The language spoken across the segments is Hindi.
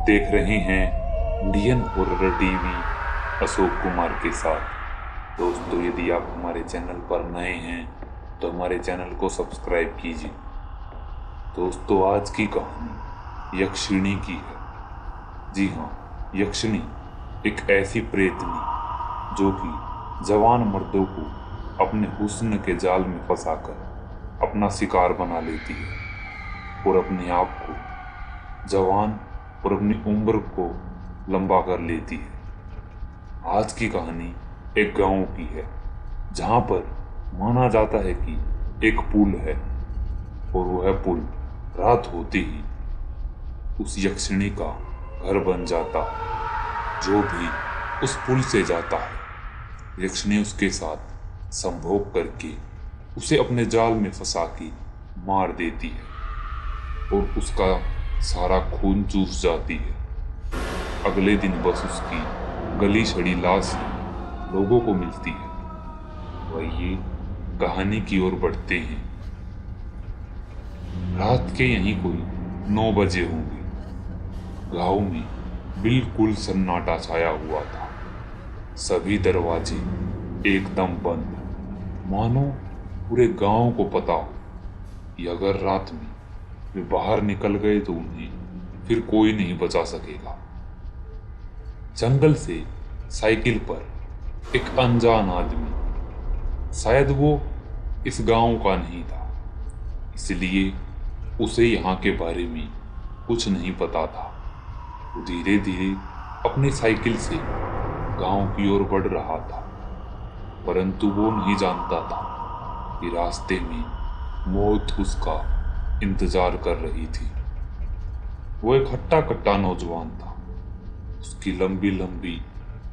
आप देख रहे हैं Indian horror TV Ashok Kumar के साथ। दोस्तों, यदि आप हमारे चैनल पर नए हैं तो हमारे चैनल को सब्सक्राइब कीजिए। दोस्तों, आज की कहानी यक्षिणी की है। जी हाँ, यक्षिणी एक ऐसी प्रेतनी जो कि जवान मर्दों को अपने हुस्न के जाल में फंसाकर अपना शिकार बना लेती है और अपने आप को जवान और अपनी उम्र को लंबा कर लेती है। आज की कहानी एक गांव की है जहां पर माना जाता है कि एक पुल है और वह पुल रात होते ही उस यक्षिणी का घर बन जाता है। जो भी उस पुल से जाता है, यक्षिणी उसके साथ संभोग करके उसे अपने जाल में फंसा के मार देती है और उसका सारा खून चूस जाती है। अगले दिन बस उसकी गली सड़ी लाश लोगों को मिलती है। वही कहानी की ओर बढ़ते हैं। रात के यहीं कोई 9 बजे होंगे। गांव में बिल्कुल सन्नाटा छाया हुआ था। सभी दरवाजे एकदम बंद, मानो पूरे गांव को पता हो कि अगर रात में वे बाहर निकल गए तो उन्हें फिर कोई नहीं बचा सकेगा। जंगल से साइकिल पर एक अनजान आदमी, शायद वो इस गांव का नहीं था, इसलिए उसे यहाँ के बारे में कुछ नहीं पता था। वो धीरे धीरे अपनी साइकिल से गांव की ओर बढ़ रहा था, परंतु वो नहीं जानता था कि रास्ते में मौत उसका इंतजार कर रही थी। वो एक हट्टा कट्टा नौजवान था। उसकी लंबी लंबी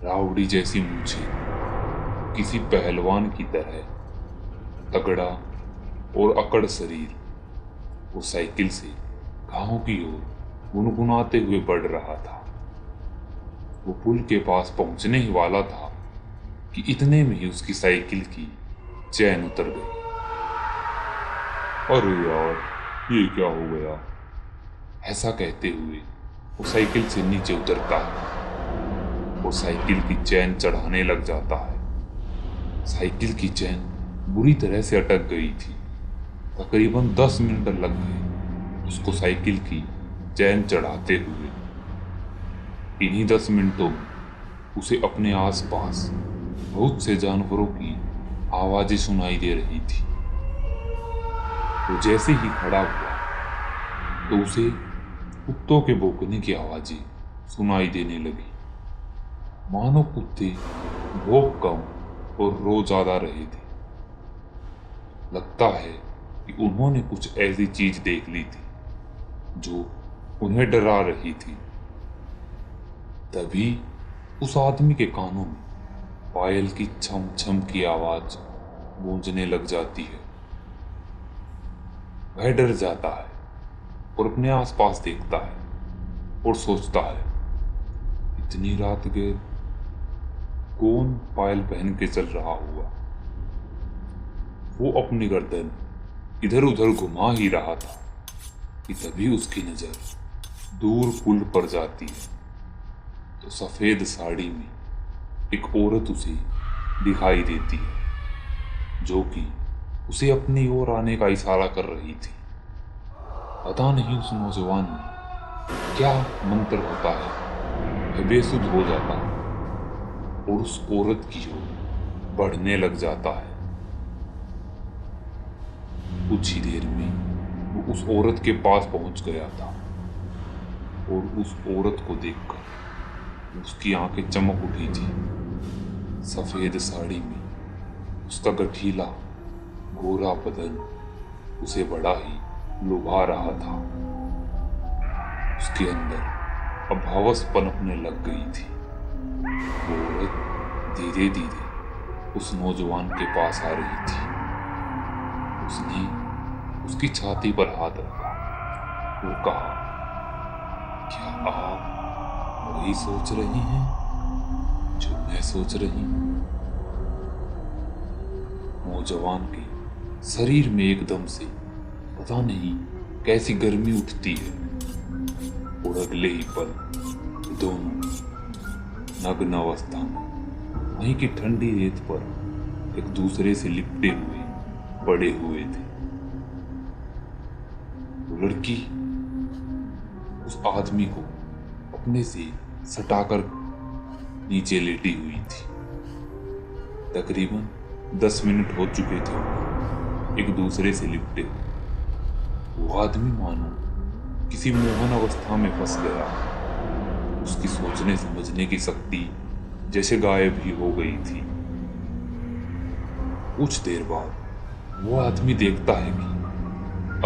रावड़ी जैसी मूछें किसी पहलवान की तरह तगड़ा और अकड़ शरीर। वो साइकिल से गांव की ओर गुनगुनाते हुए बढ़ रहा था। वो पुल के पास पहुंचने ही वाला था कि इतने में ही उसकी साइकिल की चैन उतर गई। अरे यार, ये क्या हो गया? ऐसा कहते हुए वो साइकिल से नीचे उतरता है। वो साइकिल की चैन चढ़ाने लग जाता है। साइकिल की चैन बुरी तरह से अटक गई थी। तकरीबन 10 मिनट लग गए उसको साइकिल की चैन चढ़ाते हुए। इन्हीं 10 मिनटों में उसे अपने आसपास बहुत से जानवरों की आवाजें सुनाई दे रही थी। वो जैसे ही खड़ा हुआ तो उसे कुत्तों के भौंकने की आवाजें सुनाई देने लगी। मानो कुत्ते भौंक कम और रो ज्यादा रहे थे। लगता है कि उन्होंने कुछ ऐसी चीज देख ली थी जो उन्हें डरा रही थी। तभी उस आदमी के कानों में पायल की छम छम की आवाज गूंजने लग जाती है। वह डर जाता है और अपने आसपास देखता है और सोचता है, इतनी रात गए कौन पायल पहन के चल रहा हुआ। वो अपनी गर्दन इधर उधर घुमा ही रहा था कि तभी उसकी नजर दूर पुल पर जाती है तो सफेद साड़ी में एक औरत उसे दिखाई देती है, जो कि उसे अपनी ओर आने का इशारा कर रही थी। पता नहीं उस नौजवान में क्या मंत्र होता है, वह बेसुध हो जाता है और उस औरत की ओर बढ़ने लग जाता है। कुछ ही देर में वो उस औरत के पास पहुंच गया था और उस औरत को देखकर उसकी आंखें चमक उठी थी। सफेद साड़ी में उसका गठीला गोरा बदन उसे बड़ा ही लुभा रहा था। उसके अंदर अब हवस पनपने लग गई थी। वो औरत धीरे धीरे उस नौजवान के पास आ रही थी। उसने उसकी छाती पर हाथ रखा और कहा, क्या आप वही सोच रही हैं जो मैं सोच रही हूं? नौजवान के शरीर में एकदम से पता नहीं कैसी गर्मी उठती है और अगले ही पल दोनों नग्न अवस्था में वहीं की ठंडी रेत पर एक दूसरे से लिपटे हुए पड़े हुए थे। वो लड़की उस आदमी को अपने से सटाकर नीचे लेटी हुई थी। तकरीबन 10 मिनट हो चुके थे एक दूसरे से लिपटे हुए। वो आदमी मानो किसी मोहन अवस्था में फंस गया। उसकी सोचने समझने की शक्ति जैसे गायब ही हो गई थी। कुछ देर बाद वो आदमी देखता है कि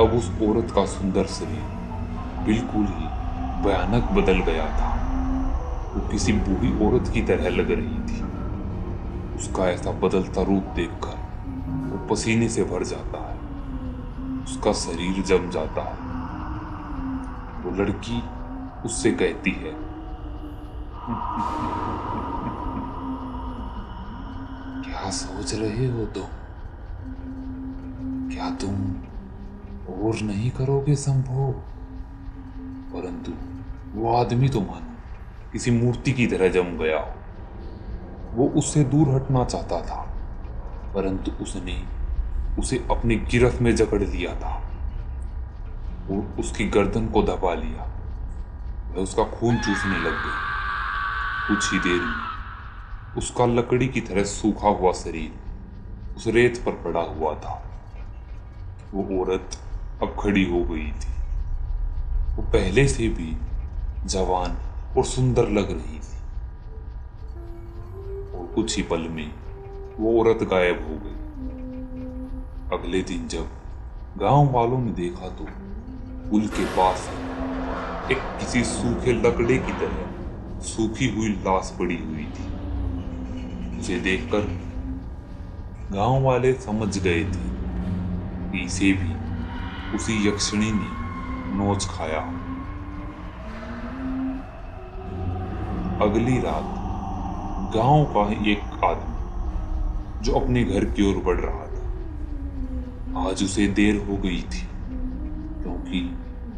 अब उस औरत का सुंदर शरीर बिल्कुल ही भयानक बदल गया था। वो किसी बूढ़ी औरत की तरह लग रही थी। उसका ऐसा बदलता रूप देखकर वो पसीने से भर जाता है। उसका शरीर जम जाता है। वो लड़की उससे कहती है, क्या सोच रहे हो तुम? क्या तुम और नहीं करोगे संभोग? परंतु वो आदमी तो मानो किसी मूर्ति की तरह जम गया हो। वो उससे दूर हटना चाहता था, परंतु उसने उसे अपनी गिरफ्त में जकड़ लिया था और उसकी गर्दन को दबा लिया। वह उसका खून चूसने लग गई। कुछ ही देर में उसका लकड़ी की तरह सूखा हुआ शरीर उस रेत पर पड़ा हुआ था। वो औरत अब खड़ी हो गई थी। वो पहले से भी जवान और सुंदर लग रही थी और कुछ ही पल में वो औरत गायब हो गई। अगले दिन जब गांव वालों ने देखा तो पुल के पास एक किसी सूखे लकड़े की तरह सूखी हुई लाश पड़ी हुई थी। उसे देखकर गांव वाले समझ गए थे कि इसे भी उसी यक्षिणी ने नोच खाया। अगली रात गांव का ही एक आदमी जो अपने घर की ओर बढ़ रहा था, आज उसे देर हो गई थी क्योंकि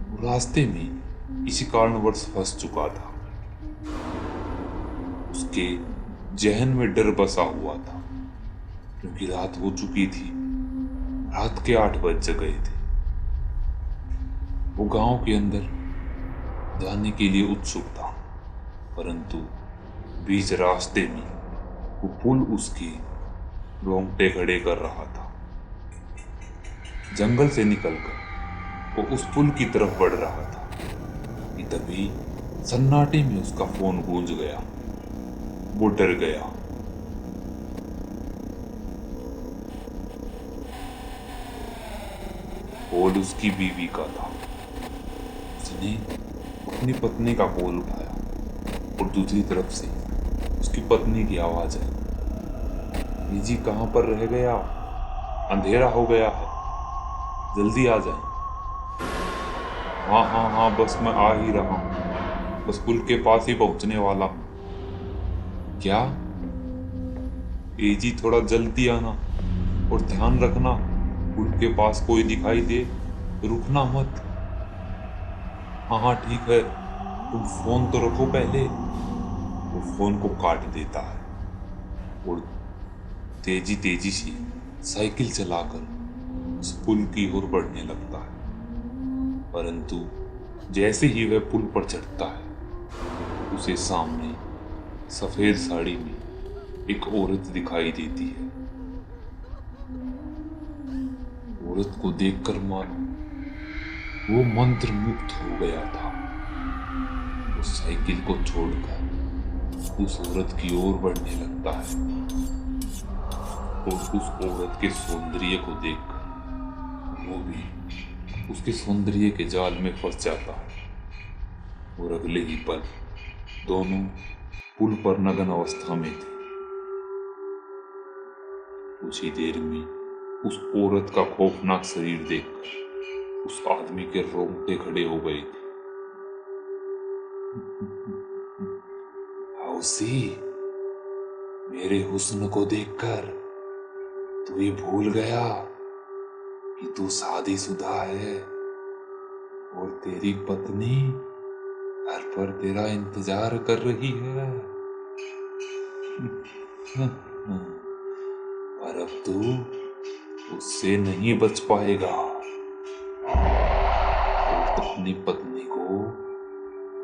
वो रास्ते में इसी कारणवश फंस चुका था। उसके जहन में डर बसा हुआ था क्योंकि रात हो चुकी थी। रात के 8 बज गए थे। वो गांव के अंदर जाने के लिए उत्सुक था, परंतु बीच रास्ते में वो पुल उसके रोंगटे खड़े कर रहा था। जंगल से निकलकर वो उस पुल की तरफ बढ़ रहा था कि तभी सन्नाटे में उसका फोन गूंज गया। वो डर गया। कॉल उसकी बीवी का था। उसने अपनी पत्नी का कॉल उठाया और दूसरी तरफ से उसकी पत्नी की आवाज आई, जी कहाँ पर रह गया? अंधेरा हो गया है, जल्दी आ जाए। हाँ हाँ हाँ, बस मैं आ ही रहा हूँ, बस पुल के पास ही पहुंचने वाला हूँ। क्या? जी थोड़ा जल्दी आना और ध्यान रखना, पुल के पास कोई दिखाई दे रुकना मत। हाँ हाँ ठीक है, तुम फोन तो रखो पहले। वो फोन को काट देता है और तेजी तेजी से साइकिल चलाकर उस पुल की ओर बढ़ने लगता है। परंतु जैसे ही वह पुल पर चढ़ता है, उसे सामने सफेद साड़ी में एक औरत दिखाई देती है। औरत को देखकर मानो वो मंत्र मुक्त हो गया था। वो साइकिल को छोड़कर उस औरत की ओर बढ़ने लगता है और उस औरत के सौंदर्य को देखकर वो भी उसके सौंदर्य के जाल में फंस जाता है और अगले ही पल दोनों पुल पर नग्न अवस्था में थे। कुछ ही देर में उस औरत का खौफनाक शरीर देखकर उस आदमी के रोंगटे खड़े हो गए थे। हौसी, मेरे हुस्न को देखकर तू ये भूल गया कि तू शादीशुदा है और तेरी पत्नी घर पर तेरा इंतजार कर रही है। पर अब तू उससे नहीं बच पाएगा। तो अपनी पत्नी को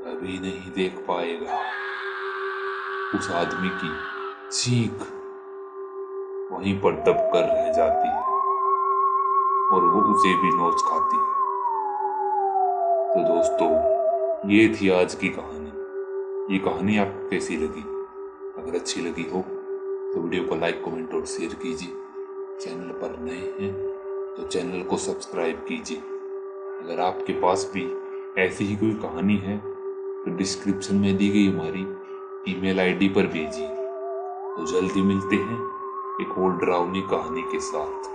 कभी नहीं देख पाएगा। उस आदमी की चीख वहीं पर दब कर रह जाती है और वो उसे भी नोच खाती है। तो दोस्तों, ये थी आज की कहानी। ये कहानी आपको कैसी लगी? अगर अच्छी लगी हो तो वीडियो को लाइक, कमेंट और शेयर कीजिए। चैनल पर नए हैं तो चैनल को सब्सक्राइब कीजिए। अगर आपके पास भी ऐसी ही कोई कहानी है तो डिस्क्रिप्शन में दी गई हमारी ईमेल आईडी पर भेजिए। तो जल्दी मिलते हैं एक और डरावनी कहानी के साथ।